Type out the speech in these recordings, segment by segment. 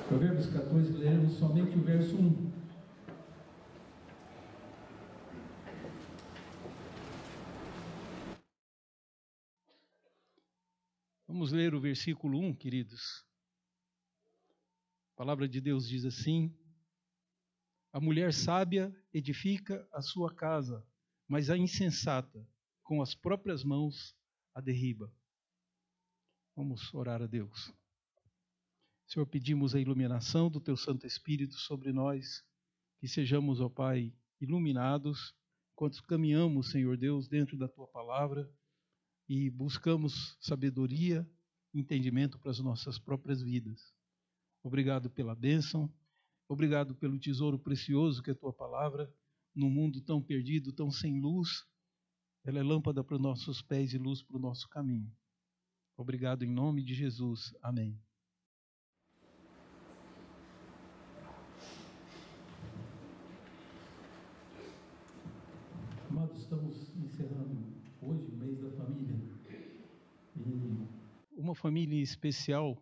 Provérbios 14, leremos somente o verso 1. Vamos ler o versículo 1, queridos. A palavra de Deus diz assim: a mulher sábia edifica a sua casa, mas a insensata, com as próprias mãos, a derriba. Vamos orar a Deus. Senhor, pedimos a iluminação do Teu Santo Espírito sobre nós, que sejamos, ó Pai, iluminados, enquanto caminhamos, Senhor Deus, dentro da Tua Palavra e buscamos sabedoria e entendimento para as nossas próprias vidas. Obrigado pela bênção, obrigado pelo tesouro precioso que é a Tua Palavra, num mundo tão perdido, tão sem luz. Ela é lâmpada para os nossos pés e luz para o nosso caminho. Obrigado em nome de Jesus. Amém. Amados, estamos encerrando hoje o mês da família. E uma família especial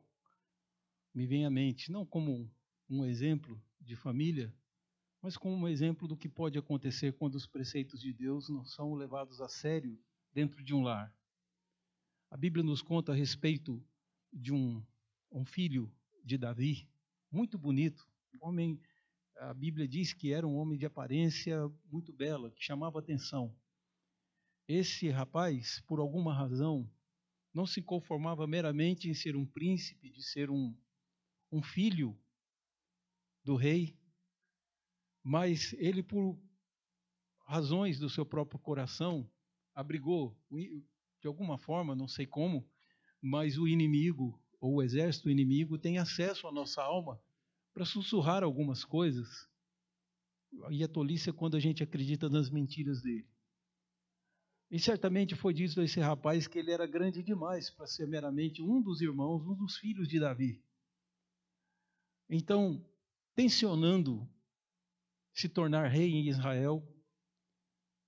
me vem à mente, não como um exemplo de família, mas como um exemplo do que pode acontecer quando os preceitos de Deus não são levados a sério dentro de um lar. A Bíblia nos conta a respeito de um filho de Davi, muito bonito, um homem. A Bíblia diz que era um homem de aparência muito bela, que chamava atenção. Esse rapaz, por alguma razão, não se conformava meramente em ser um príncipe, de ser um filho do rei, mas ele, por razões do seu próprio coração, abrigou, de alguma forma, não sei como, mas o inimigo, ou o exército inimigo, tem acesso à nossa alma para sussurrar algumas coisas. E a tolice é quando a gente acredita nas mentiras dele. E certamente foi dito a esse rapaz que ele era grande demais para ser meramente um dos irmãos, um dos filhos de Davi. Então, tensionando se tornar rei em Israel,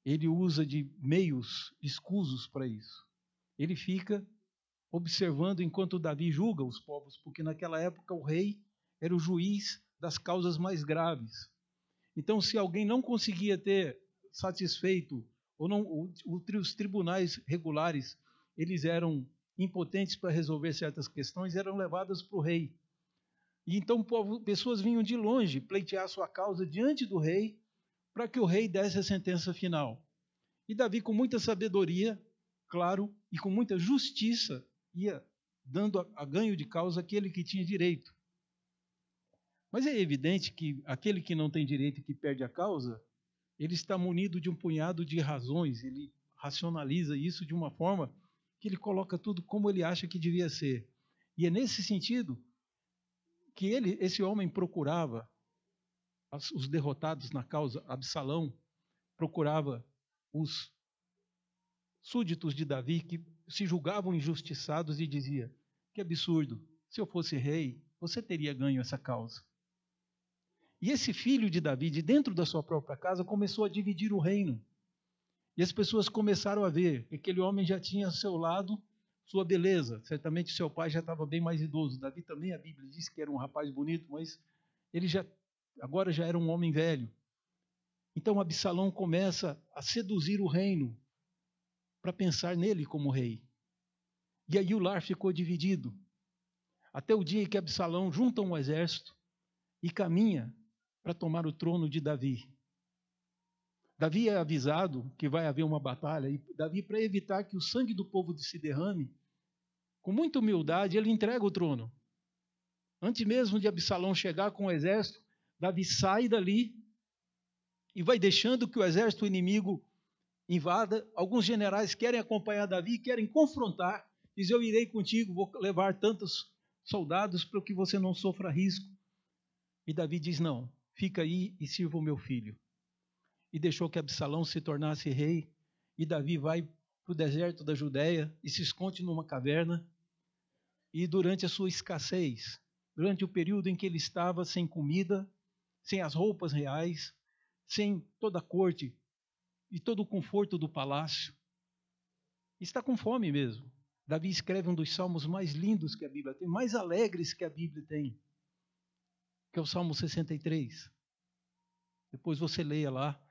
ele usa de meios escusos para isso. Ele fica observando enquanto Davi julga os povos, porque naquela época o rei era o juiz das causas mais graves. Então, se alguém não conseguia ter satisfeito, ou não, os tribunais regulares, eles eram impotentes para resolver certas questões, eram levadas para o rei. E então pessoas vinham de longe pleitear sua causa diante do rei, para que o rei desse a sentença final. E Davi, com muita sabedoria, claro, e com muita justiça, ia dando a ganho de causa aquele que tinha direito. Mas é evidente que aquele que não tem direito e que perde a causa, ele está munido de um punhado de razões, ele racionaliza isso de uma forma que ele coloca tudo como ele acha que devia ser. E é nesse sentido que esse homem procurava os derrotados na causa. Absalão procurava os súditos de Davi que se julgavam injustiçados e dizia: que absurdo, se eu fosse rei, você teria ganho essa causa. E esse filho de Davi, de dentro da sua própria casa, começou a dividir o reino. E as pessoas começaram a ver que aquele homem já tinha ao seu lado sua beleza. Certamente seu pai já estava bem mais idoso. Davi também, a Bíblia diz que era um rapaz bonito, mas ele agora já era um homem velho. Então Absalão começa a seduzir o reino para pensar nele como rei. E aí o lar ficou dividido. Até o dia em que Absalão junta um exército e caminha para tomar o trono de Davi. Davi é avisado que vai haver uma batalha, e Davi, para evitar que o sangue do povo se derrame, com muita humildade, ele entrega o trono. Antes mesmo de Absalão chegar com o exército, Davi sai dali e vai deixando que o exército inimigo invada. Alguns generais querem acompanhar Davi, querem confrontar, diz: eu irei contigo, vou levar tantos soldados para que você não sofra risco. E Davi diz: não, fica aí e sirva o meu filho. E deixou que Absalão se tornasse rei, e Davi vai para o deserto da Judéia e se esconde numa caverna. E durante a sua escassez, durante o período em que ele estava sem comida, sem as roupas reais, sem toda a corte e todo o conforto do palácio, está com fome mesmo. Davi escreve um dos salmos mais lindos que a Bíblia tem, mais alegres que a Bíblia tem. que é o Salmo 63. Depois você leia lá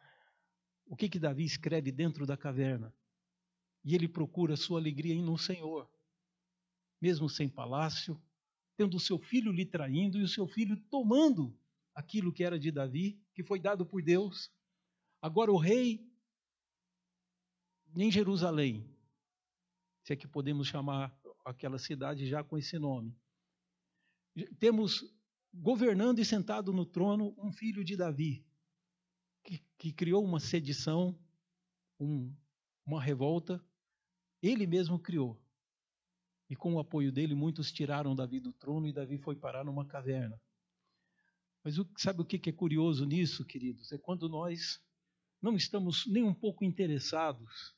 o que Davi escreve dentro da caverna. E ele procura sua alegria no Senhor, mesmo sem palácio, tendo o seu filho lhe traindo e o seu filho tomando aquilo que era de Davi, que foi dado por Deus. Agora o rei em Jerusalém, se é que podemos chamar aquela cidade já com esse nome. Temos governando e sentado no trono um filho de Davi, que criou uma sedição, uma revolta, ele mesmo criou. E com o apoio dele, muitos tiraram Davi do trono e Davi foi parar numa caverna. Mas sabe o que é curioso nisso, queridos? É quando nós não estamos nem um pouco interessados.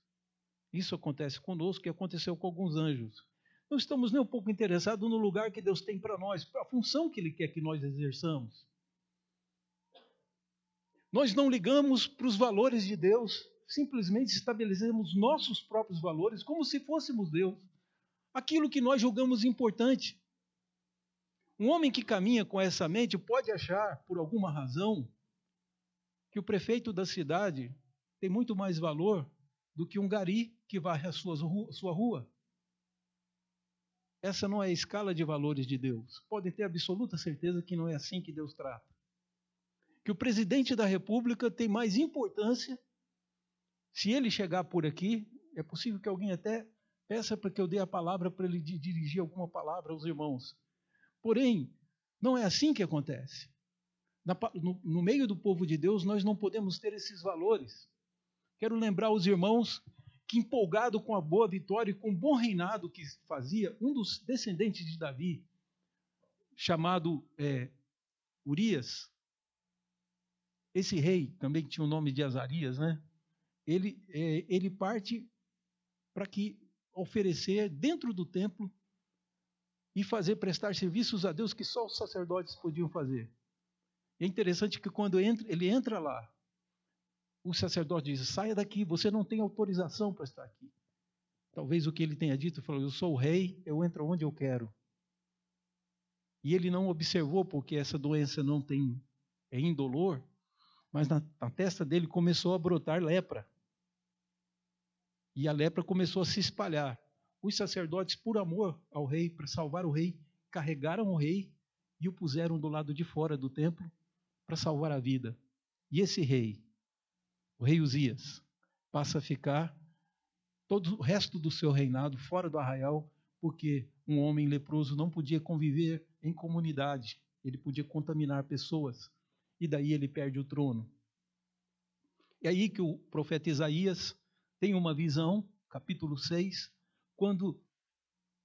Isso acontece conosco e aconteceu com alguns anjos. Não estamos nem um pouco interessados no lugar que Deus tem para nós, a função que Ele quer que nós exerçamos. Nós não ligamos para os valores de Deus, simplesmente estabelecemos nossos próprios valores como se fôssemos Deus. Aquilo que nós julgamos importante. Um homem que caminha com essa mente pode achar, por alguma razão, que o prefeito da cidade tem muito mais valor do que um gari que varre a sua rua. Essa não é a escala de valores de Deus. Podem ter absoluta certeza que não é assim que Deus trata. Que o presidente da República tem mais importância. Se ele chegar por aqui, é possível que alguém até peça para que eu dê a palavra para ele dirigir alguma palavra aos irmãos. Porém, não é assim que acontece. No meio do povo de Deus, nós não podemos ter esses valores. Quero lembrar os irmãos que, empolgado com a boa vitória e com o bom reinado que fazia, um dos descendentes de Davi, chamado Urias, esse rei, também que tinha o nome de Azarias, né? Ele parte para que oferecer dentro do templo e fazer prestar serviços a Deus que só os sacerdotes podiam fazer. E é interessante que quando ele entra lá, o sacerdote diz: saia daqui, você não tem autorização para estar aqui. Talvez o que ele tenha dito, falou: eu sou o rei, eu entro onde eu quero. E ele não observou, porque essa doença não é indolor, mas na testa dele começou a brotar lepra. E a lepra começou a se espalhar. Os sacerdotes, por amor ao rei, para salvar o rei, carregaram o rei e o puseram do lado de fora do templo para salvar a vida. E esse rei, o rei Uzias, passa a ficar todo o resto do seu reinado fora do arraial, porque um homem leproso não podia conviver em comunidade, ele podia contaminar pessoas, e daí ele perde o trono. É aí que o profeta Isaías tem uma visão, capítulo 6, quando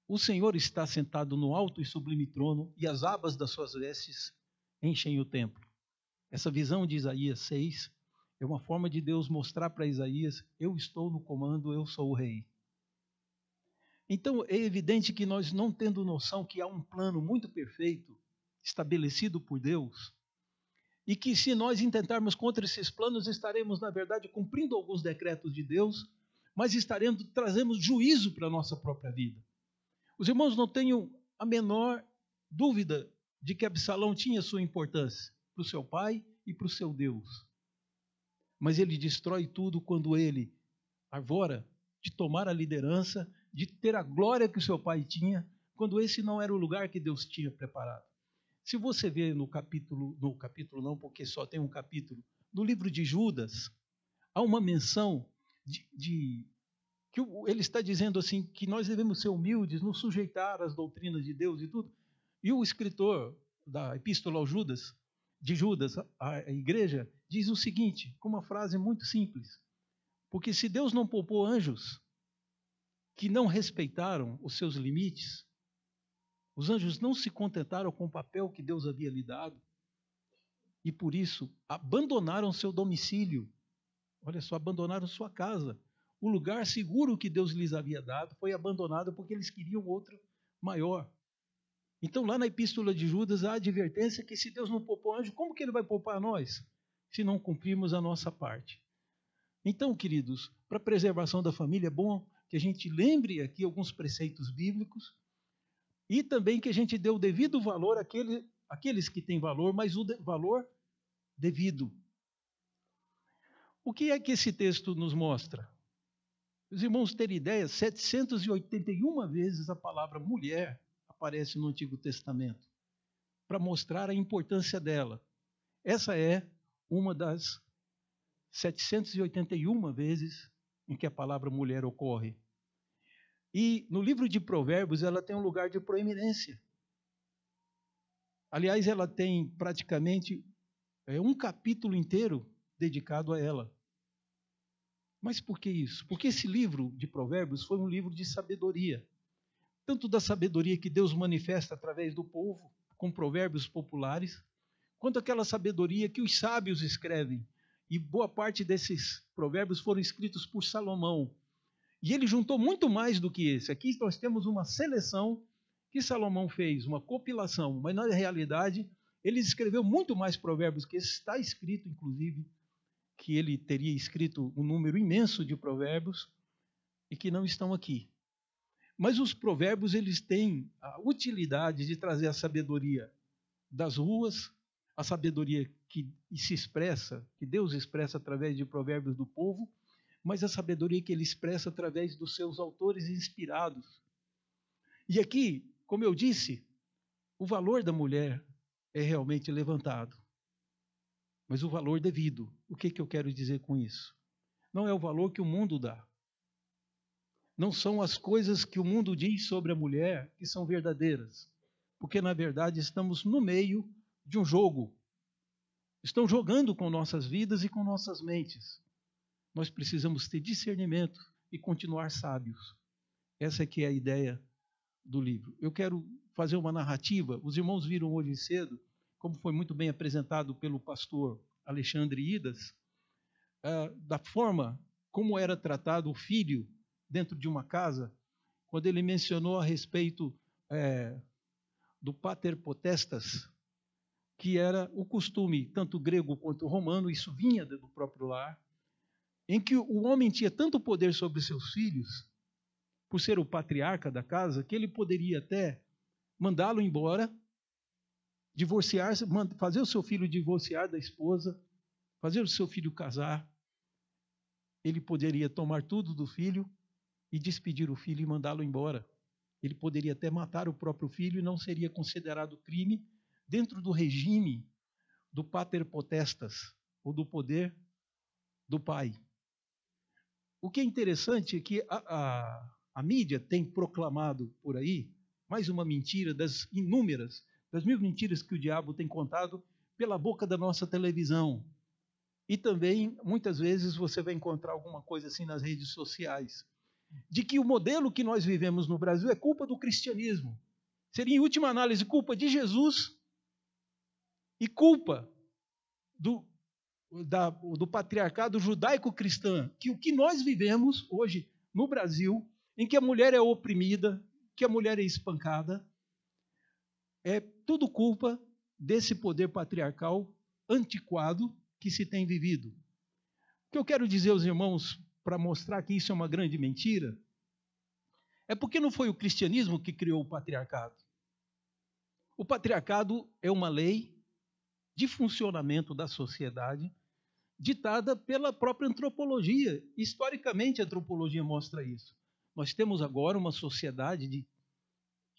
o Senhor está sentado no alto e sublime trono e as abas das suas vestes enchem o templo. Essa visão de Isaías 6 é uma forma de Deus mostrar para Isaías: eu estou no comando, eu sou o rei. Então é evidente que nós, não tendo noção que há um plano muito perfeito estabelecido por Deus, e que se nós intentarmos contra esses planos, estaremos, na verdade, cumprindo alguns decretos de Deus, mas trazemos juízo para a nossa própria vida. Os irmãos não tenham a menor dúvida de que Absalão tinha sua importância para o seu pai e para o seu Deus. Mas ele destrói tudo quando ele arvora de tomar a liderança, de ter a glória que o seu pai tinha, quando esse não era o lugar que Deus tinha preparado. Se você vê no capítulo não, porque só tem um capítulo, no livro de Judas, há uma menção que ele está dizendo assim, que nós devemos ser humildes, nos sujeitar às doutrinas de Deus e tudo. E o escritor da Epístola aos Judas, de Judas, a igreja, diz o seguinte, com uma frase muito simples: porque se Deus não poupou anjos que não respeitaram os seus limites, os anjos não se contentaram com o papel que Deus havia lhe dado e, por isso, abandonaram seu domicílio. Olha só, abandonaram sua casa. O lugar seguro que Deus lhes havia dado foi abandonado porque eles queriam outro maior. Então, lá na Epístola de Judas, há a advertência que se Deus não poupou anjo, como que Ele vai poupar nós, se não cumprirmos a nossa parte? Então, queridos, para a preservação da família, é bom que a gente lembre aqui alguns preceitos bíblicos e também que a gente dê o devido valor aqueles que têm valor, mas o valor devido. O que é que esse texto nos mostra? Os irmãos terem ideia, 781 vezes a palavra mulher aparece no Antigo Testamento, para mostrar a importância dela. Essa é uma das 781 vezes em que a palavra mulher ocorre. E no livro de Provérbios ela tem um lugar de proeminência. Aliás, ela tem praticamente um capítulo inteiro dedicado a ela. Mas por que isso? Porque esse livro de Provérbios foi um livro de sabedoria. Tanto da sabedoria que Deus manifesta através do povo, com provérbios populares, quanto aquela sabedoria que os sábios escrevem. E boa parte desses provérbios foram escritos por Salomão. E ele juntou muito mais do que esse. Aqui nós temos uma seleção que Salomão fez, uma compilação, mas na realidade ele escreveu muito mais provérbios que esse. Está escrito, inclusive, que ele teria escrito um número imenso de provérbios e que não estão aqui. Mas os provérbios, eles têm a utilidade de trazer a sabedoria das ruas, a sabedoria que se expressa, que Deus expressa através de provérbios do povo, mas a sabedoria que ele expressa através dos seus autores inspirados. E aqui, como eu disse, o valor da mulher é realmente levantado. Mas o valor devido. O que eu quero dizer com isso? Não é o valor que o mundo dá. Não são as coisas que o mundo diz sobre a mulher que são verdadeiras. Porque, na verdade, estamos no meio de um jogo. Estão jogando com nossas vidas e com nossas mentes. Nós precisamos ter discernimento e continuar sábios. Essa que é a ideia do livro. Eu quero fazer uma narrativa. Os irmãos viram hoje cedo, como foi muito bem apresentado pelo pastor Alexandre Idas, da forma como era tratado o filho dentro de uma casa, quando ele mencionou a respeito do pater potestas, que era o costume, tanto grego quanto romano, isso vinha do próprio lar, em que o homem tinha tanto poder sobre seus filhos, por ser o patriarca da casa, que ele poderia até mandá-lo embora, divorciar-se, fazer o seu filho divorciar da esposa, fazer o seu filho casar. Ele poderia tomar tudo do filho e despedir o filho e mandá-lo embora. Ele poderia até matar o próprio filho e não seria considerado crime dentro do regime do pater potestas, ou do poder do pai. O que é interessante é que a mídia tem proclamado por aí mais uma mentira das inúmeras, das mil mentiras que o diabo tem contado pela boca da nossa televisão. E também, muitas vezes, você vai encontrar alguma coisa assim nas redes sociais, de que o modelo que nós vivemos no Brasil é culpa do cristianismo. Seria, em última análise, culpa de Jesus e culpa do patriarcado judaico-cristão, que o que nós vivemos hoje no Brasil, em que a mulher é oprimida, que a mulher é espancada, é tudo culpa desse poder patriarcal antiquado que se tem vivido. O que eu quero dizer aos irmãos, para mostrar que isso é uma grande mentira, é porque não foi o cristianismo que criou o patriarcado. O patriarcado é uma lei de funcionamento da sociedade ditada pela própria antropologia. Historicamente, a antropologia mostra isso. Nós temos agora uma sociedade de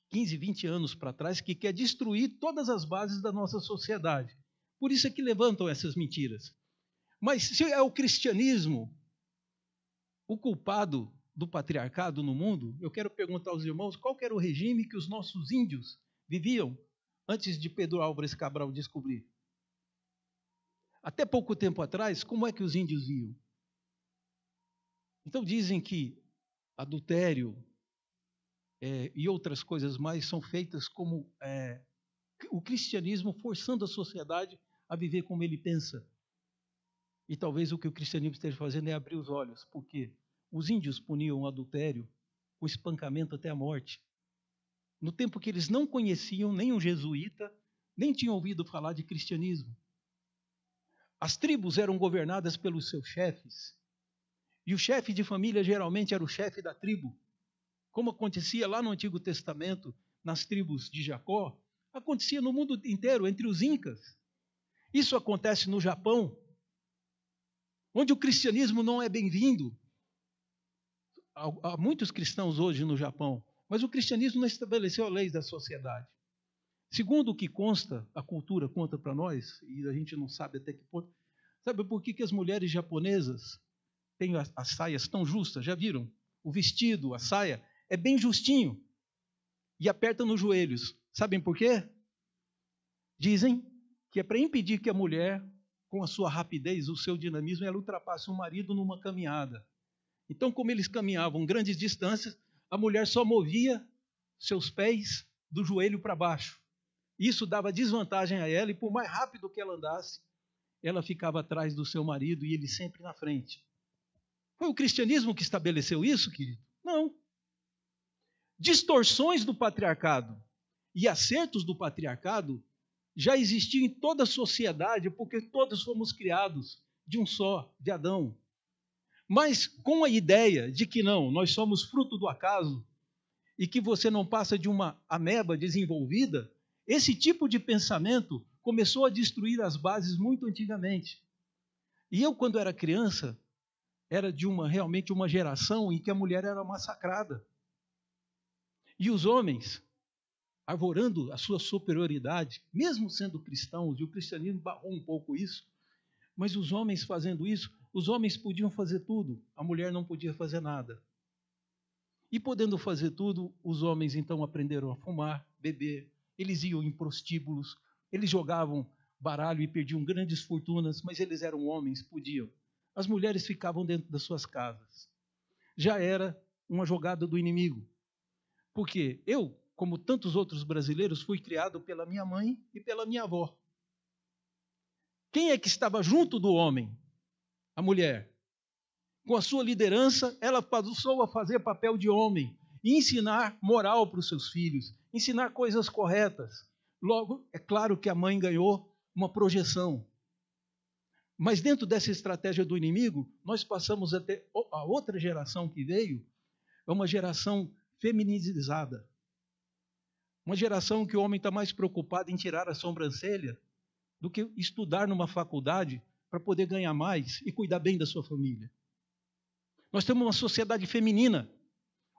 15, 20 anos para trás que quer destruir todas as bases da nossa sociedade. Por isso é que levantam essas mentiras. Mas se é o cristianismo o culpado do patriarcado no mundo, eu quero perguntar aos irmãos qual era o regime que os nossos índios viviam antes de Pedro Álvares Cabral descobrir. Até pouco tempo atrás, como é que os índios viam? Então dizem que adultério e outras coisas mais são feitas como o cristianismo forçando a sociedade a viver como ele pensa. E talvez o que o cristianismo esteja fazendo é abrir os olhos, porque os índios puniam o adultério, o espancamento até a morte, no tempo que eles não conheciam nem um jesuíta, nem tinham ouvido falar de cristianismo. As tribos eram governadas pelos seus chefes, e o chefe de família geralmente era o chefe da tribo, como acontecia lá no Antigo Testamento, nas tribos de Jacó. Acontecia no mundo inteiro, entre os incas. Isso acontece no Japão, onde o cristianismo não é bem-vindo. Há muitos cristãos hoje no Japão, mas o cristianismo não estabeleceu as leis da sociedade. Segundo o que consta, a cultura conta para nós, e a gente não sabe até que ponto. Sabe por que as mulheres japonesas têm as saias tão justas? Já viram? O vestido, a saia, é bem justinho e aperta nos joelhos. Sabem por quê? Dizem que é para impedir que a mulher, com a sua rapidez, o seu dinamismo, ela ultrapasse o marido numa caminhada. Então, como eles caminhavam grandes distâncias, a mulher só movia seus pés do joelho para baixo. Isso dava desvantagem a ela, e por mais rápido que ela andasse, ela ficava atrás do seu marido e ele sempre na frente. Foi o cristianismo que estabeleceu isso, querido? Não. Distorções do patriarcado e acertos do patriarcado já existiam em toda a sociedade, porque todos fomos criados de um só, de Adão. Mas com a ideia de que não, nós somos fruto do acaso e que você não passa de uma ameba desenvolvida, esse tipo de pensamento começou a destruir as bases muito antigamente. E eu, quando era criança, era de realmente uma geração em que a mulher era massacrada. E os homens, arvorando a sua superioridade, mesmo sendo cristãos, e o cristianismo barrou um pouco isso, mas os homens fazendo isso, os homens podiam fazer tudo, a mulher não podia fazer nada. E podendo fazer tudo, os homens então aprenderam a fumar, beber, eles iam em prostíbulos, eles jogavam baralho e perdiam grandes fortunas, mas eles eram homens, podiam. As mulheres ficavam dentro das suas casas. Já era uma jogada do inimigo. Porque eu, como tantos outros brasileiros, fui criado pela minha mãe e pela minha avó. Quem é que estava junto do homem? A mulher. Com a sua liderança, ela passou a fazer papel de homem e ensinar moral para os seus filhos, ensinar coisas corretas. Logo, é claro que a mãe ganhou uma projeção. Mas dentro dessa estratégia do inimigo, nós passamos até a outra geração que veio, é uma geração feminizada. Uma geração que o homem está mais preocupado em tirar a sobrancelha do que estudar numa faculdade para poder ganhar mais e cuidar bem da sua família. Nós temos uma sociedade feminina.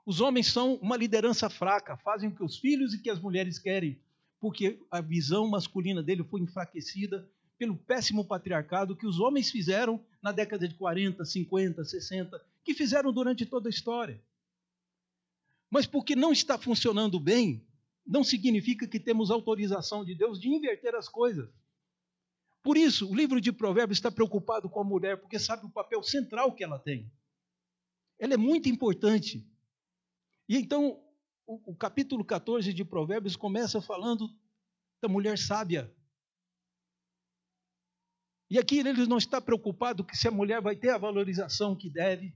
Os homens são uma liderança fraca, fazem o que os filhos e que as mulheres querem, porque a visão masculina dele foi enfraquecida pelo péssimo patriarcado que os homens fizeram na década de 40, 50, 60, que fizeram durante toda a história. Mas porque não está funcionando bem, não significa que temos autorização de Deus de inverter as coisas. Por isso, o livro de Provérbios está preocupado com a mulher, porque sabe o papel central que ela tem. Ela é muito importante. E então, o capítulo 14 de Provérbios começa falando da mulher sábia. E aqui ele não está preocupado que se a mulher vai ter a valorização que deve,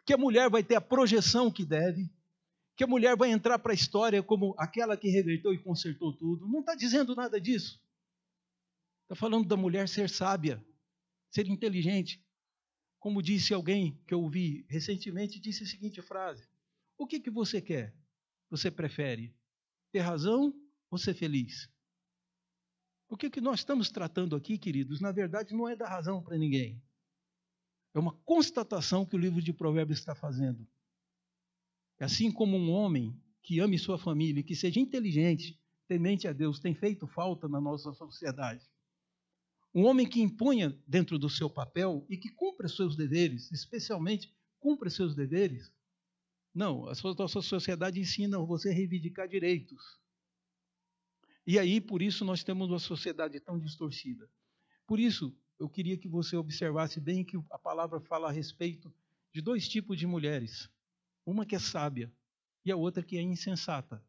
que a mulher vai ter a projeção que deve, que a mulher vai entrar para a história como aquela que revertou e consertou tudo. Não está dizendo nada disso. Está falando da mulher ser sábia, ser inteligente. Como disse alguém que eu ouvi recentemente, disse a seguinte frase: o que você quer? Você prefere ter razão ou ser feliz? O que nós estamos tratando aqui, queridos, na verdade não é dar razão para ninguém. É uma constatação que o livro de Provérbios está fazendo. Assim como um homem que ame sua família e que seja inteligente, temente a Deus, tem feito falta na nossa sociedade. Um homem que impunha dentro do seu papel e que cumpra seus deveres, especialmente cumpra seus deveres. Não, a nossa sociedade ensina você a reivindicar direitos. E aí, por isso, nós temos uma sociedade tão distorcida. Por isso, eu queria que você observasse bem que a palavra fala a respeito de dois tipos de mulheres. Uma que é sábia e a outra que é insensata.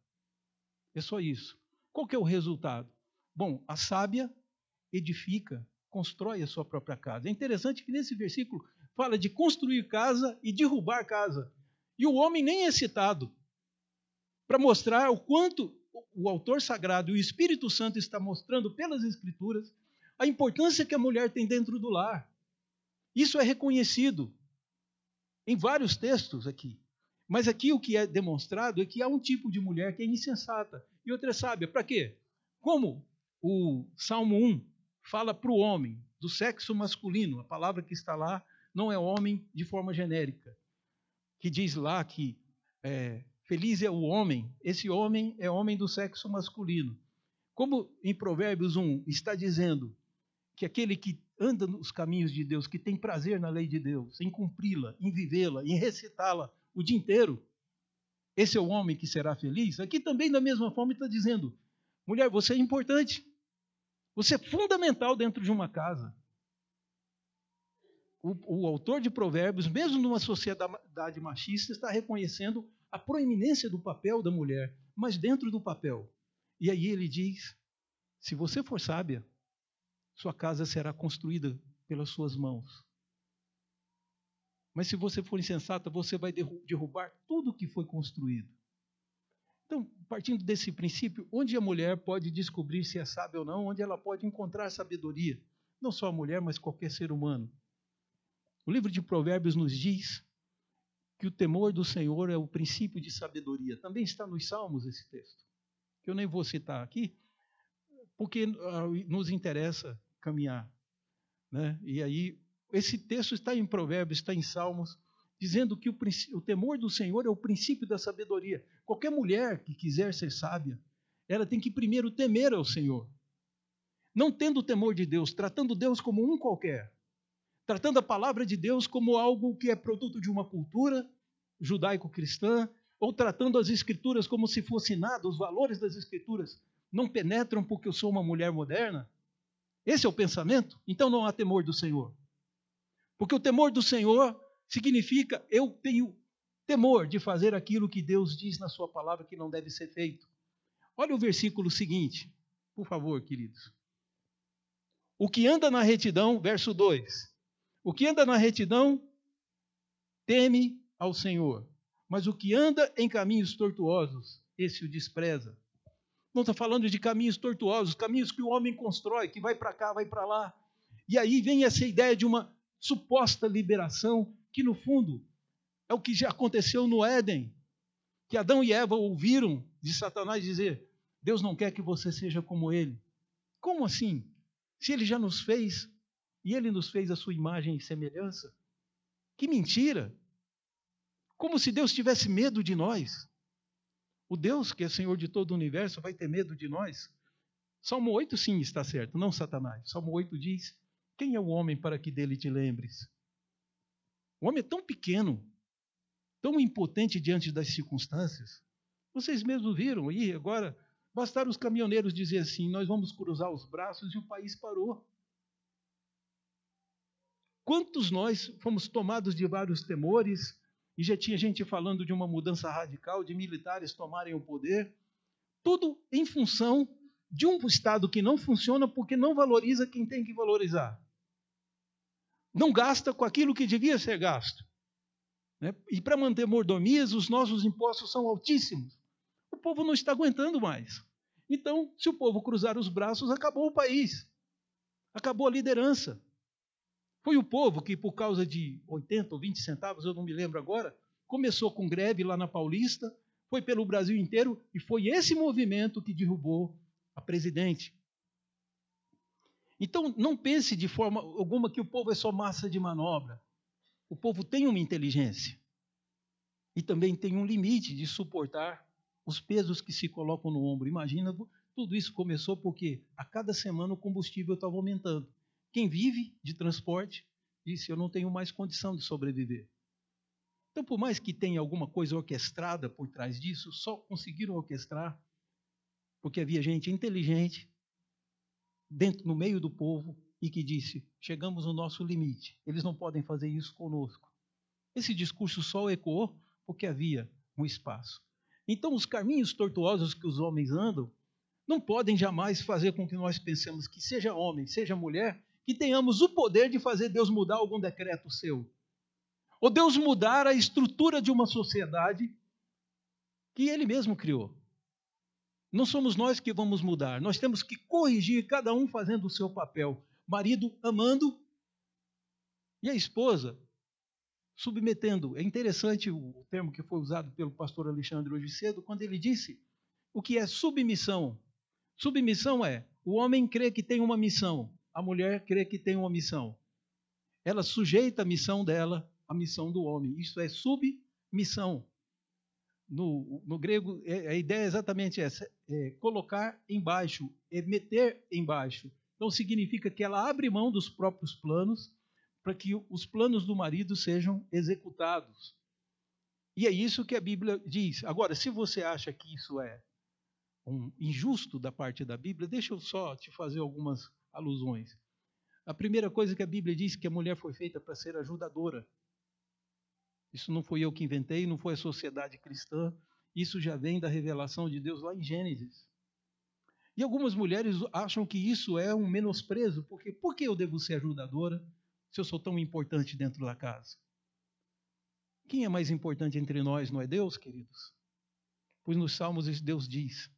É só isso. Qual que é o resultado? Bom, a sábia edifica, constrói a sua própria casa. É interessante que nesse versículo fala de construir casa e derrubar casa. E o homem nem é citado para mostrar o quanto o autor sagrado e o Espírito Santo está mostrando pelas Escrituras a importância que a mulher tem dentro do lar. Isso é reconhecido em vários textos aqui. Mas aqui o que é demonstrado é que há um tipo de mulher que é insensata e outra é sábia. Para quê? Como o Salmo 1 fala para o homem do sexo masculino, a palavra que está lá não é homem de forma genérica, que diz lá que feliz é o homem, esse homem é homem do sexo masculino. Como em Provérbios 1 está dizendo que aquele que anda nos caminhos de Deus, que tem prazer na lei de Deus, em cumpri-la, em vivê-la, em recitá-la o dia inteiro, esse é o homem que será feliz. Aqui também, da mesma forma, está dizendo, mulher, você é importante, você é fundamental dentro de uma casa. O autor de Provérbios, mesmo numa sociedade machista, está reconhecendo a proeminência do papel da mulher, mas dentro do papel. E aí ele diz, se você for sábia, sua casa será construída pelas suas mãos. Mas se você for insensata, você vai derrubar tudo que foi construído. Então, partindo desse princípio, onde a mulher pode descobrir se é sábia ou não, onde ela pode encontrar sabedoria, não só a mulher, mas qualquer ser humano. O livro de Provérbios nos diz que o temor do Senhor é o princípio de sabedoria. Também está nos Salmos esse texto, que eu nem vou citar aqui, porque nos interessa caminhar, né? E aí, esse texto está em Provérbios, está em Salmos, dizendo que o temor do Senhor é o princípio da sabedoria. Qualquer mulher que quiser ser sábia, ela tem que primeiro temer ao Senhor. Não tendo o temor de Deus, tratando Deus como um qualquer, tratando a palavra de Deus como algo que é produto de uma cultura judaico-cristã, ou tratando as Escrituras como se fosse nada, os valores das Escrituras não penetram porque eu sou uma mulher moderna. Esse é o pensamento? Então não há temor do Senhor. Porque o temor do Senhor significa eu tenho temor de fazer aquilo que Deus diz na sua palavra que não deve ser feito. Olha o versículo seguinte, por favor, queridos. O que anda na retidão, verso 2. O que anda na retidão teme ao Senhor, mas o que anda em caminhos tortuosos, esse o despreza. Não está falando de caminhos tortuosos, caminhos que o homem constrói, que vai para cá, vai para lá. E aí vem essa ideia de uma suposta liberação, que no fundo é o que já aconteceu no Éden, que Adão e Eva ouviram de Satanás dizer, Deus não quer que você seja como ele. Como assim? Se ele já nos fez, e ele nos fez a sua imagem e semelhança? Que mentira! Como se Deus tivesse medo de nós. O Deus que é Senhor de todo o universo vai ter medo de nós? Salmo 8 sim está certo, não Satanás. Salmo 8 diz, quem é o homem para que dele te lembres? O homem é tão pequeno, tão impotente diante das circunstâncias. Vocês mesmos viram aí, agora, bastaram os caminhoneiros dizer assim, nós vamos cruzar os braços e o país parou. Quantos nós fomos tomados de vários temores, e já tinha gente falando de uma mudança radical, de militares tomarem o poder, tudo em função de um Estado que não funciona porque não valoriza quem tem que valorizar. Não gasta com aquilo que devia ser gasto. Né? E para manter mordomias, os nossos impostos são altíssimos. O povo não está aguentando mais. Então, se o povo cruzar os braços, acabou o país. Acabou a liderança. Foi o povo que, por causa de 80 ou 20 centavos, eu não me lembro agora, começou com greve lá na Paulista, foi pelo Brasil inteiro, e foi esse movimento que derrubou a presidente. Então, não pense de forma alguma que o povo é só massa de manobra. O povo tem uma inteligência. E também tem um limite de suportar os pesos que se colocam no ombro. Imagina, tudo isso começou porque a cada semana o combustível estava aumentando. Quem vive de transporte disse, eu não tenho mais condição de sobreviver. Então, por mais que tenha alguma coisa orquestrada por trás disso, só conseguiram orquestrar porque havia gente inteligente no meio do povo e que disse, chegamos no nosso limite, eles não podem fazer isso conosco. Esse discurso só ecoou porque havia um espaço. Então, os caminhos tortuosos que os homens andam não podem jamais fazer com que nós pensemos que seja homem, seja mulher, que tenhamos o poder de fazer Deus mudar algum decreto seu. Ou Deus mudar a estrutura de uma sociedade que Ele mesmo criou. Não somos nós que vamos mudar, nós temos que corrigir, cada um fazendo o seu papel. Marido amando e a esposa submetendo. É interessante o termo que foi usado pelo pastor Alexandre hoje cedo, quando ele disse o que é submissão. Submissão é: o homem crê que tem uma missão, a mulher crê que tem uma missão. Ela sujeita a missão dela à missão do homem. Isso é submissão. No grego, a ideia é exatamente essa: é colocar embaixo, é meter embaixo. Então significa que ela abre mão dos próprios planos para que os planos do marido sejam executados. E é isso que a Bíblia diz. Agora, se você acha que isso é injusto da parte da Bíblia, deixa eu só te fazer algumas alusões. A primeira coisa que a Bíblia diz é que a mulher foi feita para ser ajudadora. Isso não fui eu que inventei, não foi a sociedade cristã. Isso já vem da revelação de Deus lá em Gênesis. E algumas mulheres acham que isso é um menosprezo, porque por que eu devo ser ajudadora se eu sou tão importante dentro da casa? Quem é mais importante entre nós, não é Deus, queridos? Pois nos Salmos Deus diz: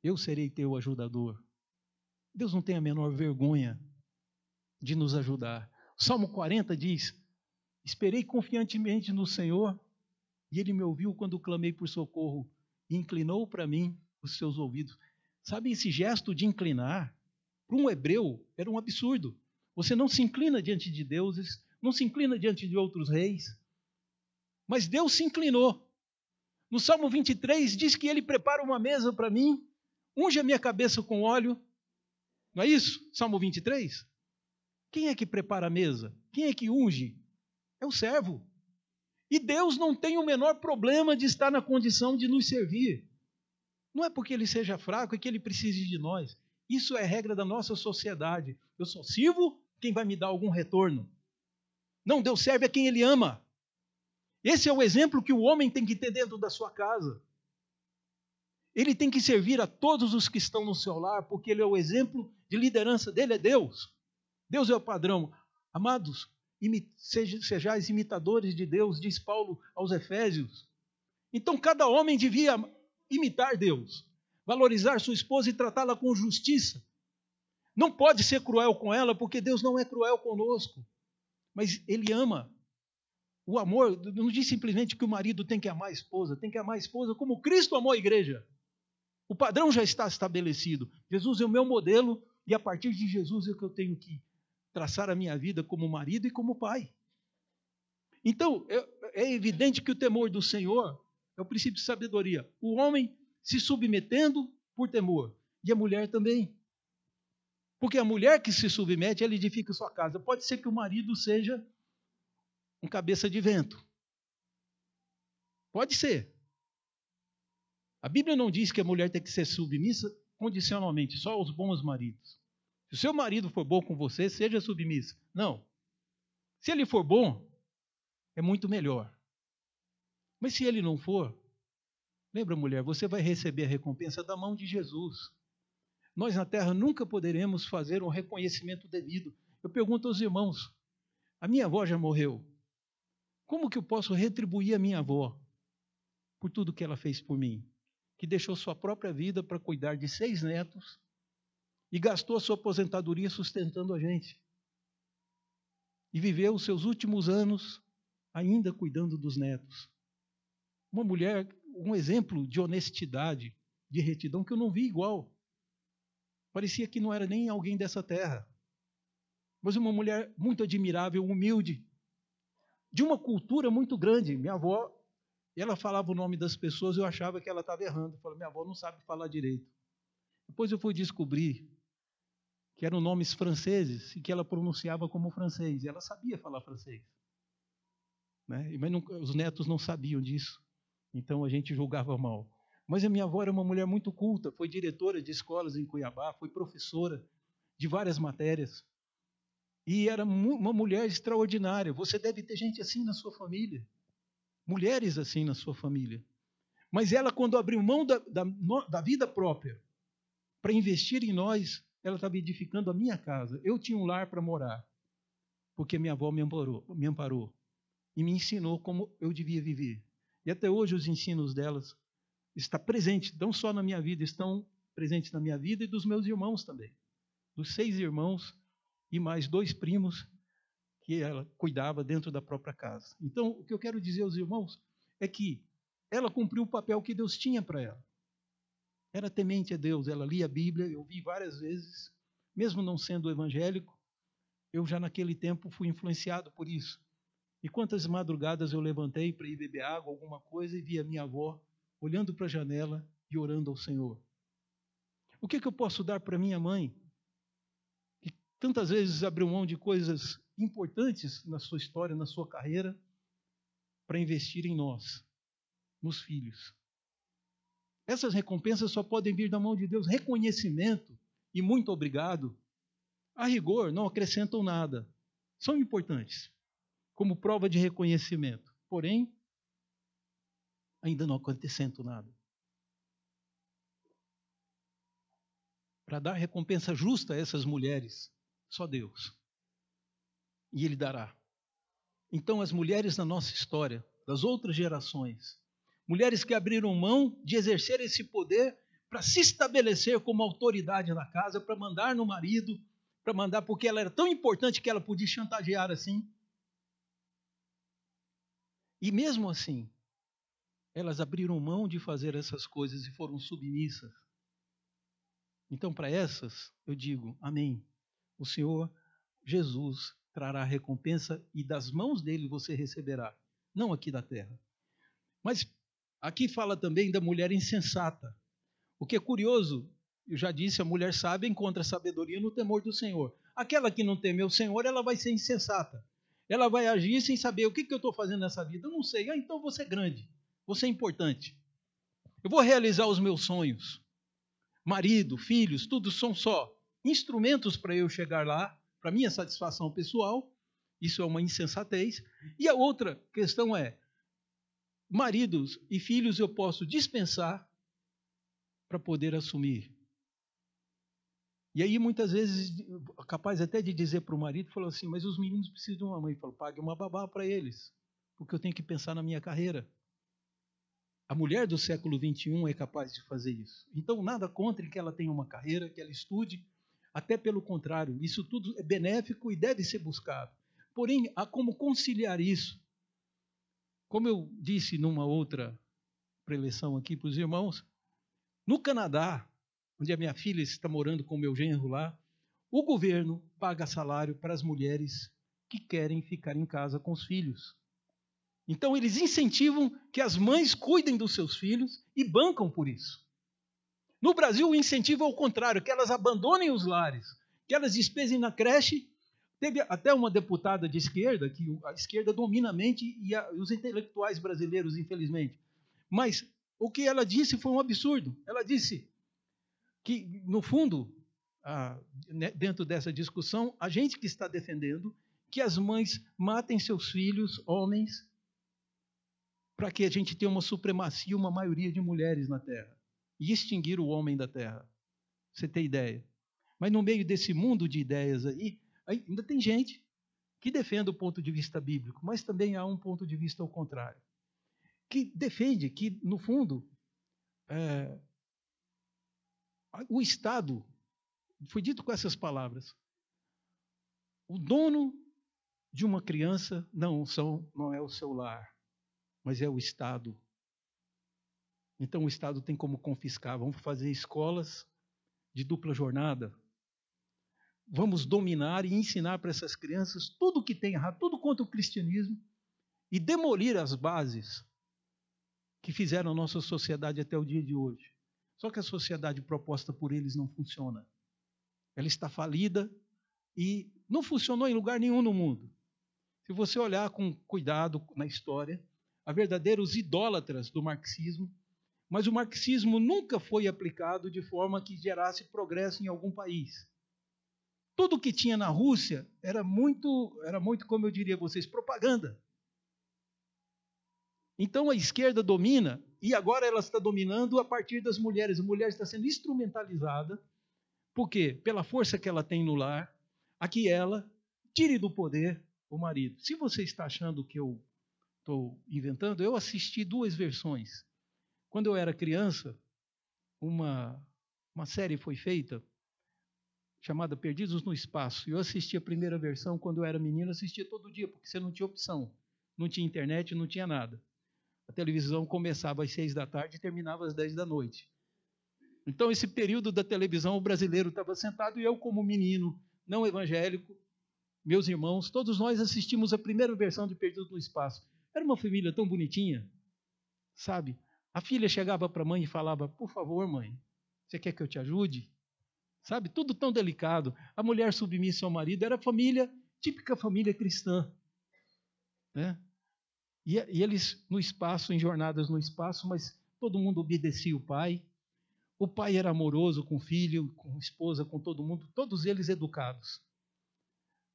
eu serei teu ajudador. Deus não tem a menor vergonha de nos ajudar. O Salmo 40 diz: esperei confiantemente no Senhor, e Ele me ouviu quando clamei por socorro, e inclinou para mim os seus ouvidos. Sabe, esse gesto de inclinar, para um hebreu, era um absurdo. Você não se inclina diante de deuses, não se inclina diante de outros reis, mas Deus se inclinou. No Salmo 23 diz que Ele prepara uma mesa para mim, unge a minha cabeça com óleo. Não é isso? Salmo 23? Quem é que prepara a mesa? Quem é que unge? É o servo. E Deus não tem o menor problema de estar na condição de nos servir. Não é porque Ele seja fraco, é que Ele precise de nós. Isso é regra da nossa sociedade. Eu só sirvo quem vai me dar algum retorno. Não, Deus serve a quem Ele ama. Esse é o exemplo que o homem tem que ter dentro da sua casa. Ele tem que servir a todos os que estão no seu lar, porque ele é o exemplo de liderança dele, é Deus. Deus é o padrão. Amados, sejais imitadores de Deus, diz Paulo aos Efésios. Então cada homem devia imitar Deus, valorizar sua esposa e tratá-la com justiça. Não pode ser cruel com ela, porque Deus não é cruel conosco, mas Ele ama. O amor não diz simplesmente que o marido tem que amar a esposa, tem que amar a esposa como Cristo amou a igreja. O padrão já está estabelecido. Jesus é o meu modelo e a partir de Jesus é que eu tenho que traçar a minha vida como marido e como pai. Então, é evidente que o temor do Senhor é o princípio de sabedoria. O homem se submetendo por temor e a mulher também. Porque a mulher que se submete, ela edifica sua casa. Pode ser que o marido seja um cabeça de vento. Pode ser. A Bíblia não diz que a mulher tem que ser submissa condicionalmente, só aos bons maridos. Se o seu marido for bom com você, seja submissa. Não. Se ele for bom, é muito melhor. Mas se ele não for, lembra, mulher, você vai receber a recompensa da mão de Jesus. Nós na terra nunca poderemos fazer um reconhecimento devido. Eu pergunto aos irmãos, a minha avó já morreu. Como que eu posso retribuir a minha avó por tudo que ela fez por mim? Que deixou sua própria vida para cuidar de 6 netos e gastou a sua aposentadoria sustentando a gente. E viveu os seus últimos anos ainda cuidando dos netos. Uma mulher, um exemplo de honestidade, de retidão que eu não vi igual. Parecia que não era nem alguém dessa terra. Mas uma mulher muito admirável, humilde, de uma cultura muito grande. Minha avó, ela falava o nome das pessoas, eu achava que ela estava errando. Eu falei, minha avó não sabe falar direito. Depois eu fui descobrir que eram nomes franceses e que ela pronunciava como francês. E ela sabia falar francês. Né? Mas os netos não sabiam disso. Então a gente julgava mal. Mas a minha avó era uma mulher muito culta, foi diretora de escolas em Cuiabá, foi professora de várias matérias. E era uma mulher extraordinária. Você deve ter gente assim na sua família. Mulheres assim na sua família. Mas ela, quando abriu mão da vida própria para investir em nós, ela estava edificando a minha casa. Eu tinha um lar para morar, porque minha avó me amparou e me ensinou como eu devia viver. E até hoje os ensinos delas estão presentes, não só na minha vida, estão presentes na minha vida e dos meus irmãos também. Dos 6 irmãos e mais 2 primos que ela cuidava dentro da própria casa. Então, o que eu quero dizer aos irmãos é que ela cumpriu o papel que Deus tinha para ela. Era temente a Deus, ela lia a Bíblia, eu vi várias vezes, mesmo não sendo evangélico, eu já naquele tempo fui influenciado por isso. E quantas madrugadas eu levantei para ir beber água, alguma coisa, e vi a minha avó olhando para a janela e orando ao Senhor. O que eu posso dar para minha mãe, que tantas vezes abriu mão de coisas importantes na sua história, na sua carreira, para investir em nós, nos filhos? Essas recompensas só podem vir da mão de Deus. Reconhecimento e muito obrigado, a rigor, não acrescentam nada. São importantes, como prova de reconhecimento. Porém, ainda não acrescentam nada. Para dar recompensa justa a essas mulheres, só Deus. E Ele dará. Então, as mulheres da nossa história, das outras gerações, mulheres que abriram mão de exercer esse poder para se estabelecer como autoridade na casa, para mandar no marido, para mandar porque ela era tão importante que ela podia chantagear assim. E mesmo assim, elas abriram mão de fazer essas coisas e foram submissas. Então, para essas, eu digo, amém. O Senhor Jesus trará recompensa e das mãos dele você receberá, não aqui da terra. Mas aqui fala também da mulher insensata. O que é curioso, eu já disse, a mulher sábia encontra sabedoria no temor do Senhor. Aquela que não teme o Senhor, ela vai ser insensata. Ela vai agir sem saber o que eu estou fazendo nessa vida. Eu não sei. Então vou ser grande, vou ser importante. Eu vou realizar os meus sonhos. Marido, filhos, tudo são só instrumentos para eu chegar lá, para minha satisfação pessoal. Isso é uma insensatez. E a outra questão é, maridos e filhos eu posso dispensar para poder assumir. E aí muitas vezes, capaz até de dizer para o marido, falou assim, mas os meninos precisam de uma mãe. Falou, pague uma babá para eles, porque eu tenho que pensar na minha carreira. A mulher do século XXI é capaz de fazer isso. Então, nada contra que ela tenha uma carreira, que ela estude, até pelo contrário, isso tudo é benéfico e deve ser buscado. Porém, há como conciliar isso. Como eu disse numa outra preleção aqui para os irmãos, no Canadá, onde a minha filha está morando com o meu genro lá, o governo paga salário para as mulheres que querem ficar em casa com os filhos. Então, eles incentivam que as mães cuidem dos seus filhos e bancam por isso. No Brasil, o incentivo é o contrário, que elas abandonem os lares, que elas despesem na creche. Teve até uma deputada de esquerda, que a esquerda domina a mente e os intelectuais brasileiros, infelizmente. Mas o que ela disse foi um absurdo. Ela disse que, no fundo, dentro dessa discussão, a gente que está defendendo que as mães matem seus filhos, homens, para que a gente tenha uma supremacia, uma maioria de mulheres na Terra. E extinguir o homem da Terra. Você tem ideia? Mas no meio desse mundo de ideias aí, ainda tem gente que defende o ponto de vista bíblico, mas também há um ponto de vista ao contrário. Que defende que, no fundo, o Estado, foi dito com essas palavras, o dono de uma criança não é o seu lar, mas é o Estado. Então o Estado tem como confiscar. Vamos fazer escolas de dupla jornada. Vamos dominar e ensinar para essas crianças tudo que tem errado, tudo contra o cristianismo, e demolir as bases que fizeram a nossa sociedade até o dia de hoje. Só que a sociedade proposta por eles não funciona. Ela está falida e não funcionou em lugar nenhum no mundo. Se você olhar com cuidado na história, há verdadeiros idólatras do marxismo, mas o marxismo nunca foi aplicado de forma que gerasse progresso em algum país. Tudo que tinha na Rússia era muito, como eu diria a vocês, propaganda. Então a esquerda domina, e agora ela está dominando a partir das mulheres. A mulher está sendo instrumentalizada, por quê? Pela força que ela tem no lar, a que ela tire do poder o marido. Se você está achando que eu estou inventando, eu assisti 2 versões. Quando eu era criança, uma série foi feita chamada Perdidos no Espaço. Eu assisti a primeira versão quando eu era menino, assistia todo dia, porque você não tinha opção. Não tinha internet, não tinha nada. A televisão começava às 6 da tarde e terminava às 10 da noite. Então, esse período da televisão, o brasileiro estava sentado e eu, como menino não evangélico, meus irmãos, todos nós assistimos a primeira versão de Perdidos no Espaço. Era uma família tão bonitinha, sabe? A filha chegava para a mãe e falava, por favor, mãe, você quer que eu te ajude? Sabe? Tudo tão delicado. A mulher submissa ao marido era família, típica família cristã. Né? E eles no espaço, em jornadas no espaço, mas todo mundo obedecia o pai. O pai era amoroso com o filho, com a esposa, com todo mundo, todos eles educados.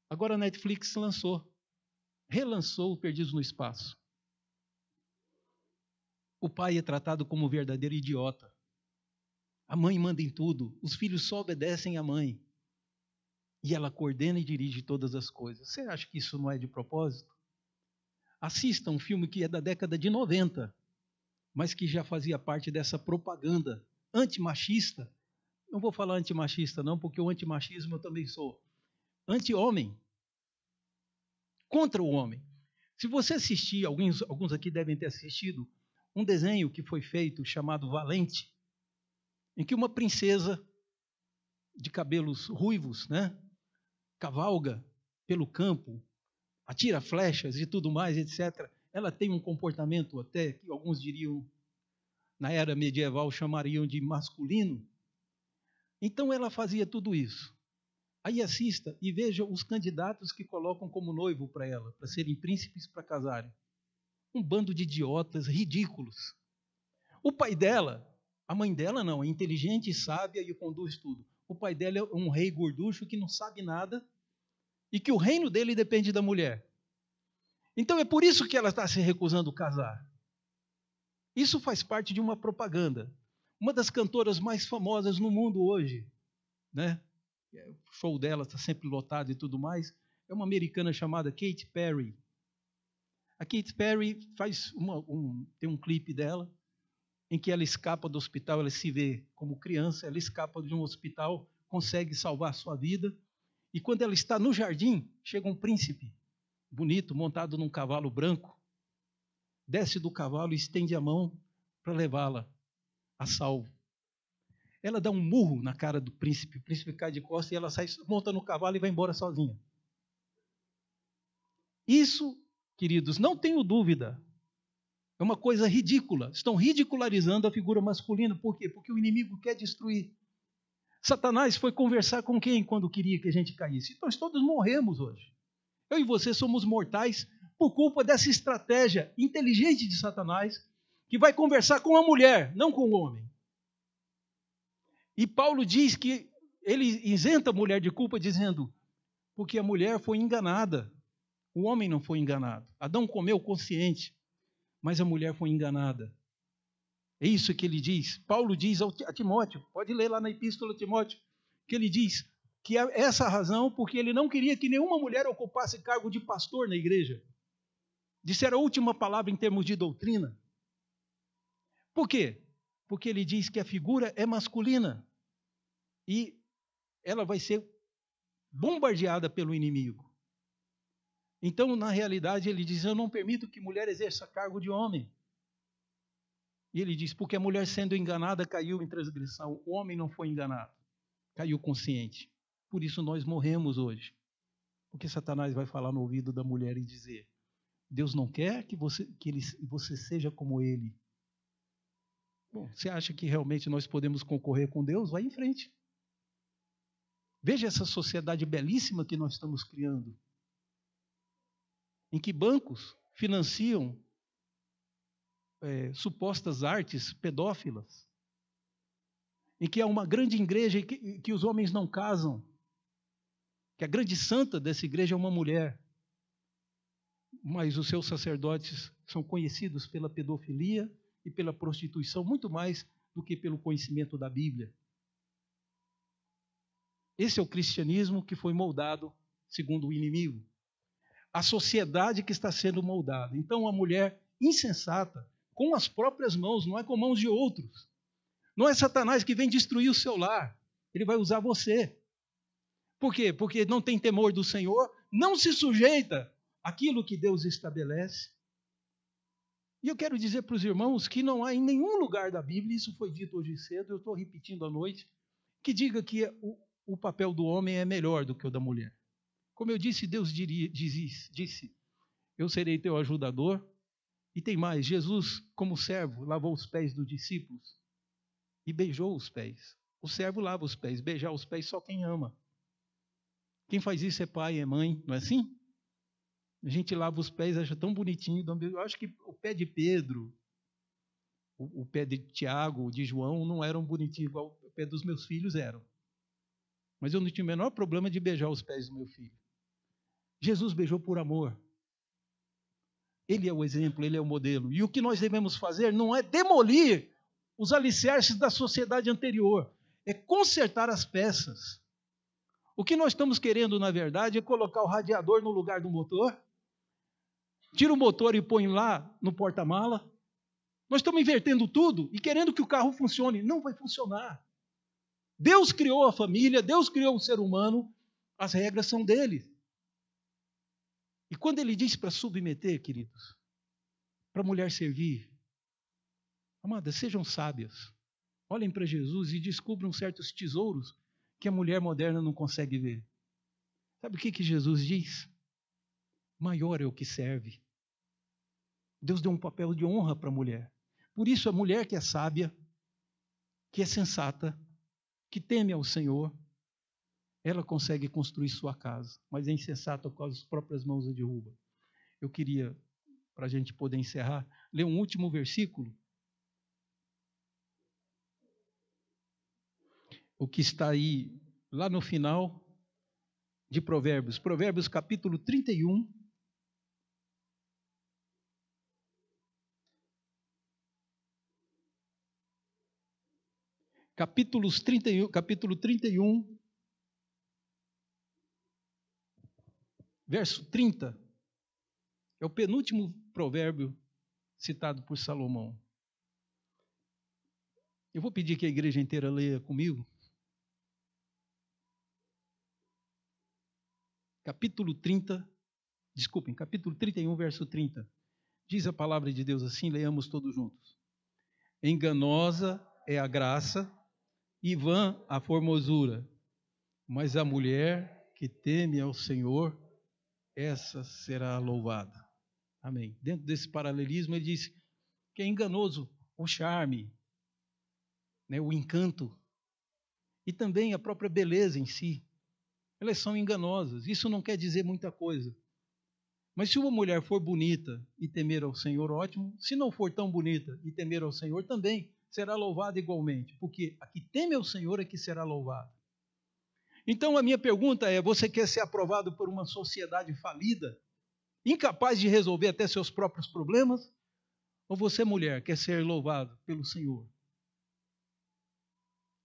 Agora a Netflix relançou o Perdidos no Espaço. O pai é tratado como um verdadeiro idiota. A mãe manda em tudo, os filhos só obedecem à mãe. E ela coordena e dirige todas as coisas. Você acha que isso não é de propósito? Assista um filme que é da década de 90, mas que já fazia parte dessa propaganda antimachista. Não vou falar antimachista não, porque o antimachismo eu também sou. Anti-homem. Contra o homem. Se você assistir, alguns aqui devem ter assistido, um desenho que foi feito chamado Valente, em que uma princesa de cabelos ruivos, né, cavalga pelo campo, atira flechas e tudo mais, etc. Ela tem um comportamento até que alguns diriam, na era medieval, chamariam de masculino. Então ela fazia tudo isso. Aí assista e veja os candidatos que colocam como noivo para ela, para serem príncipes para casarem. Um bando de idiotas ridículos. O pai dela, a mãe dela não, é inteligente e sábia e conduz tudo. O pai dela é um rei gorducho que não sabe nada e que o reino dele depende da mulher. Então é por isso que ela está se recusando a casar. Isso faz parte de uma propaganda. Uma das cantoras mais famosas no mundo hoje, né? O show dela está sempre lotado e tudo mais, é uma americana chamada Katy Perry. A Katy Perry tem um clipe dela em que ela escapa do hospital, ela se vê como criança, ela escapa de um hospital, consegue salvar a sua vida, e quando ela está no jardim, chega um príncipe bonito, montado num cavalo branco, desce do cavalo e estende a mão para levá-la a salvo. Ela dá um murro na cara do príncipe, o príncipe cai de costas e ela sai, monta no cavalo e vai embora sozinha. Isso, queridos, não tenho dúvida, é uma coisa ridícula. Estão ridicularizando a figura masculina. Por quê? Porque o inimigo quer destruir. Satanás foi conversar com quem quando queria que a gente caísse? Então, nós todos morremos hoje. Eu e você somos mortais por culpa dessa estratégia inteligente de Satanás, que vai conversar com a mulher, não com o homem. E Paulo diz que ele isenta a mulher de culpa, dizendo, porque a mulher foi enganada, o homem não foi enganado. Adão comeu consciente, mas a mulher foi enganada. É isso que ele diz. Paulo diz a Timóteo, pode ler lá na epístola a Timóteo, que ele diz que é essa a razão porque ele não queria que nenhuma mulher ocupasse cargo de pastor na igreja. Disser a última palavra em termos de doutrina. Por quê? Porque ele diz que a figura é masculina e ela vai ser bombardeada pelo inimigo. Então, na realidade, ele diz, eu não permito que mulher exerça cargo de homem. E ele diz, porque a mulher sendo enganada caiu em transgressão, o homem não foi enganado, caiu consciente. Por isso nós morremos hoje. Porque Satanás vai falar no ouvido da mulher e dizer, Deus não quer que você seja como ele. Bom, você acha que realmente nós podemos concorrer com Deus? Vai em frente. Veja essa sociedade belíssima que nós estamos criando, em que bancos financiam supostas artes pedófilas, em que há uma grande igreja que os homens não casam, que a grande santa dessa igreja é uma mulher, mas os seus sacerdotes são conhecidos pela pedofilia e pela prostituição, muito mais do que pelo conhecimento da Bíblia. Esse é o cristianismo que foi moldado segundo o inimigo. A sociedade que está sendo moldada. Então, a mulher insensata, com as próprias mãos, não é com mãos de outros. Não é Satanás que vem destruir o seu lar. Ele vai usar você. Por quê? Porque não tem temor do Senhor, não se sujeita àquilo que Deus estabelece. E eu quero dizer para os irmãos que não há em nenhum lugar da Bíblia, isso foi dito hoje cedo, eu estou repetindo à noite, que diga que o papel do homem é melhor do que o da mulher. Como eu disse, Deus disse, eu serei teu ajudador. E tem mais, Jesus, como servo, lavou os pés dos discípulos e beijou os pés. O servo lava os pés, beijar os pés só quem ama. Quem faz isso é pai, é mãe, não é assim? A gente lava os pés, acha tão bonitinho. Eu acho que o pé de Pedro, o pé de Tiago, de João, não eram bonitinhos igual o pé dos meus filhos eram. Mas eu não tinha o menor problema de beijar os pés do meu filho. Jesus beijou por amor. Ele é o exemplo, ele é o modelo. E o que nós devemos fazer não é demolir os alicerces da sociedade anterior, é consertar as peças. O que nós estamos querendo, na verdade, é colocar o radiador no lugar do motor, tira o motor e põe lá no porta-mala. Nós estamos invertendo tudo e querendo que o carro funcione. Não vai funcionar. Deus criou a família, Deus criou o ser humano, as regras são dele. E quando ele diz para submeter, queridos, para a mulher servir, amadas, sejam sábias. Olhem para Jesus e descubram certos tesouros que a mulher moderna não consegue ver. Sabe o que Jesus diz? Maior é o que serve. Deus deu um papel de honra para a mulher. Por isso a mulher que é sábia, que é sensata, que teme ao Senhor, ela consegue construir sua casa, mas é insensata com as próprias mãos a derruba. Eu queria, para a gente poder encerrar, ler um último versículo. O que está aí, lá no final de Provérbios. Provérbios capítulo 31. Capítulo 31, verso 30. É o penúltimo provérbio citado por Salomão. Eu vou pedir que a igreja inteira leia comigo. Capítulo 31, verso 30. Diz a palavra de Deus assim, leiamos todos juntos. Enganosa é a graça e vã a formosura, mas a mulher que teme ao Senhor, essa será louvada. Amém. Dentro desse paralelismo, ele diz que é enganoso o charme, né, o encanto, e também a própria beleza em si. Elas são enganosas. Isso não quer dizer muita coisa. Mas se uma mulher for bonita e temer ao Senhor, ótimo. Se não for tão bonita e temer ao Senhor, também será louvada igualmente. Porque a que teme ao Senhor é que será louvada. Então a minha pergunta é, você quer ser aprovado por uma sociedade falida, incapaz de resolver até seus próprios problemas? Ou você, mulher, quer ser louvado pelo Senhor?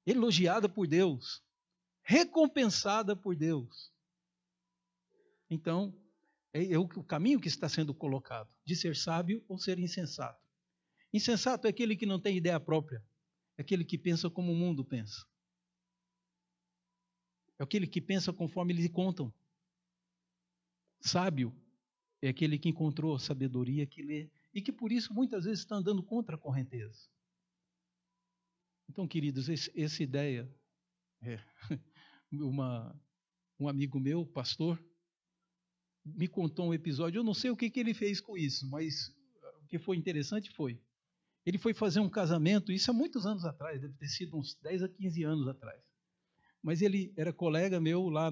Elogiada por Deus, recompensada por Deus. Então, é o caminho que está sendo colocado, de ser sábio ou ser insensato. Insensato é aquele que não tem ideia própria, é aquele que pensa como o mundo pensa. É aquele que pensa conforme eles contam. Sábio é aquele que encontrou a sabedoria, que lê, e que por isso muitas vezes está andando contra a correnteza. Então, queridos, essa ideia, um amigo meu, pastor, me contou um episódio, eu não sei o que ele fez com isso, mas o que foi interessante foi, ele foi fazer um casamento, isso há muitos anos atrás, deve ter sido uns 10 a 15 anos atrás, mas ele era colega meu lá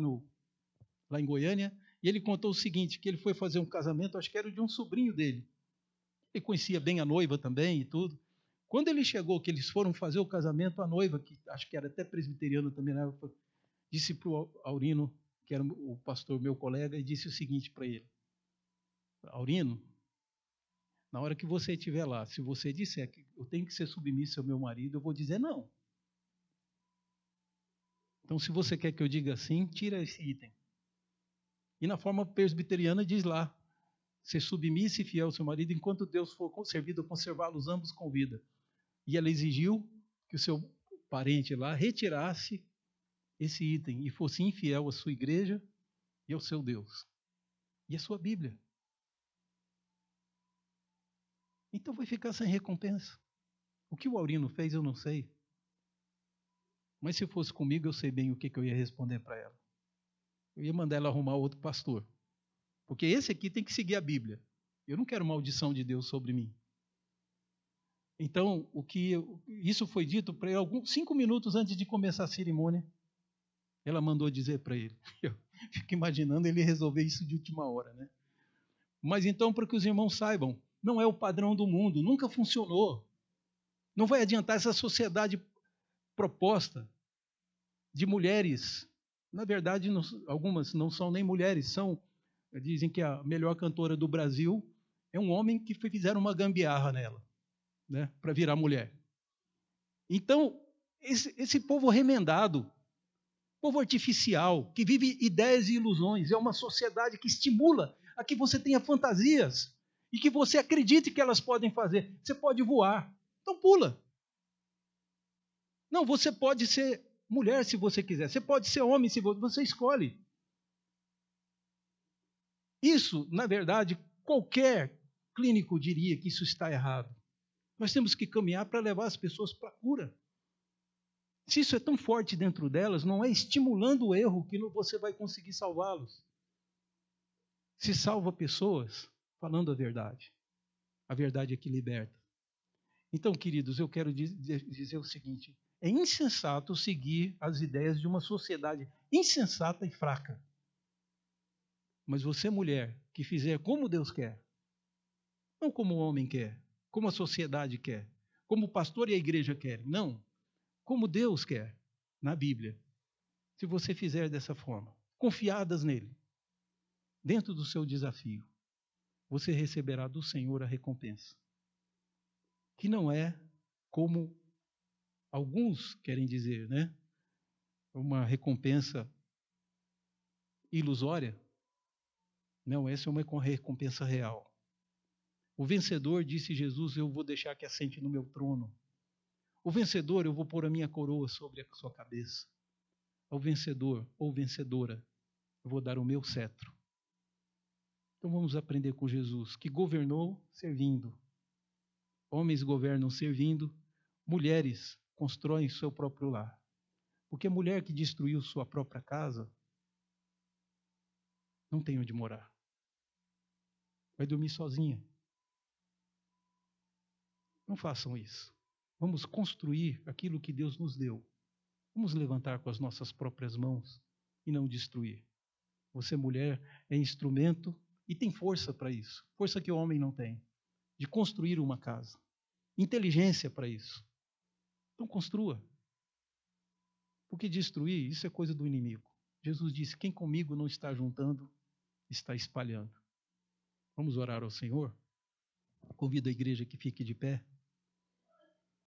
em Goiânia, e ele contou o seguinte, que ele foi fazer um casamento, acho que era de um sobrinho dele, ele conhecia bem a noiva também e tudo. Quando ele chegou, que eles foram fazer o casamento, a noiva, que acho que era até presbiteriana também, né, disse para o Aurino, que era o pastor, meu colega, e disse o seguinte para ele: Aurino, na hora que você estiver lá, se você disser que eu tenho que ser submisso ao meu marido, eu vou dizer não. Então, se você quer que eu diga assim, tira esse item. E na forma presbiteriana diz lá, ser submissa e fiel ao seu marido, enquanto Deus for servido a conservá-los ambos com vida. E ela exigiu que o seu parente lá retirasse esse item e fosse infiel à sua igreja e ao seu Deus. E à sua Bíblia. Então vai ficar sem recompensa. O que o Aurino fez, eu não sei. Mas se fosse comigo, eu sei bem o que eu ia responder para ela. Eu ia mandar ela arrumar outro pastor. Porque esse aqui tem que seguir a Bíblia. Eu não quero maldição de Deus sobre mim. Então, isso foi dito para ele 5 minutos antes de começar a cerimônia. Ela mandou dizer para ele. Eu fico imaginando ele resolver isso de última hora, né? Mas então, para que os irmãos saibam, não é o padrão do mundo, nunca funcionou. Não vai adiantar essa sociedade proposta de mulheres. Na verdade, algumas não são nem mulheres, dizem que a melhor cantora do Brasil é um homem que fizeram uma gambiarra nela, né, para virar mulher. Então, esse povo remendado, povo artificial, que vive ideias e ilusões, é uma sociedade que estimula a que você tenha fantasias e que você acredite que elas podem fazer. Você pode voar, então pula. Não, você pode ser mulher se você quiser, você pode ser homem se você escolhe. Isso, na verdade, qualquer clínico diria que isso está errado. Nós temos que caminhar para levar as pessoas para a cura. Se isso é tão forte dentro delas, não é estimulando o erro que você vai conseguir salvá-los. Se salva pessoas falando a verdade. A verdade é que liberta. Então, queridos, eu quero dizer o seguinte: é insensato seguir as ideias de uma sociedade insensata e fraca. Mas você, mulher, que fizer como Deus quer, não como o homem quer, como a sociedade quer, como o pastor e a igreja querem, não, como Deus quer, na Bíblia. Se você fizer dessa forma, confiadas nele, dentro do seu desafio, você receberá do Senhor a recompensa. Que não é como alguns querem dizer, né? Uma recompensa ilusória. Não, essa é uma recompensa real. O vencedor, disse Jesus, eu vou deixar que assente no meu trono. O vencedor, eu vou pôr a minha coroa sobre a sua cabeça. Ao vencedor ou vencedora, eu vou dar o meu cetro. Então vamos aprender com Jesus, que governou servindo. Homens governam servindo, mulheres constroem seu próprio lar. Porque a mulher que destruiu sua própria casa não tem onde morar. Vai dormir sozinha. Não façam isso. Vamos construir aquilo que Deus nos deu. Vamos levantar com as nossas próprias mãos e não destruir. Você, mulher, é instrumento e tem força para isso. Força que o homem não tem. De construir uma casa. Inteligência para isso. Então construa. Porque destruir, isso é coisa do inimigo. Jesus disse, quem comigo não está juntando, está espalhando. Vamos orar ao Senhor? Convido a igreja que fique de pé.